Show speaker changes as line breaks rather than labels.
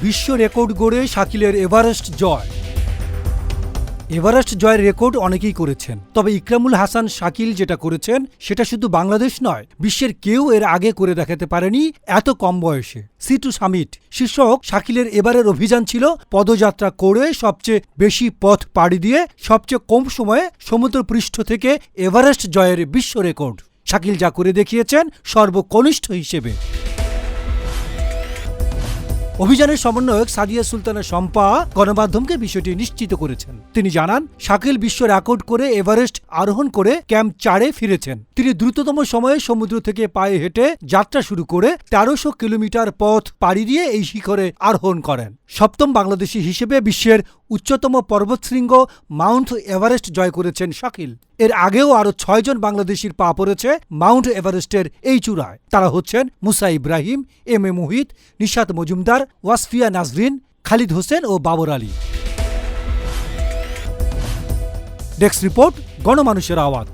বিশ্ব রেকর্ড গড়ে শাকিলের এভারেস্ট জয়। এভারেস্ট জয়ের রেকর্ড অনেকেই করেছেন, তবে ইকরামুল হাসান শাকিল যেটা করেছেন সেটা শুধু বাংলাদেশ নয়, বিশ্বের কেউ এর আগে করে দেখাতে পারেনি এত কম বয়সে। সি টু সামিট শীর্ষক শাকিলের এবারের অভিযান ছিল পদযাত্রা করে সবচেয়ে বেশি পথ পাড়ি দিয়ে সবচেয়ে কম সময়ে সমুদ্রপৃষ্ঠ থেকে এভারেস্ট জয়ের বিশ্ব রেকর্ড। শাকিল যা করে দেখিয়েছেন সর্বকনিষ্ঠ হিসেবে। অভিযানের সমন্বয়ক সাদিয়া সুলতানা শম্পা গণমাধ্যমকে বিষয়টি নিশ্চিত করেছেন। তিনি জানান, শাকিল বিশ্ব রেকর্ড করে এভারেস্ট আরোহণ করে ক্যাম্প 4-এ ফিরেছেন। তিনি দ্রুততম সময়ে সমুদ্র থেকে পায়ে হেঁটে যাত্রা শুরু করে 1300 কিলোমিটার পথ পাড়ি দিয়ে এই শিখরে আরোহণ করেন। সপ্তম বাংলাদেশি হিসেবে বিশ্বের উচ্চতম পর্বতশৃঙ্গ মাউন্ট এভারেস্ট জয় করেছেন শাকিল। এর আগেও আরও 6 জন বাংলাদেশির পা পড়েছে মাউন্ট এভারেস্টের এই চূড়ায়। তারা হচ্ছেন Musa Ibrahim, M A Muhith, Nishat Majumdar, Wasfia Nazrin, Khalid Hossain O Babur Ali. Desk report, গণমানুষের আওয়াজ।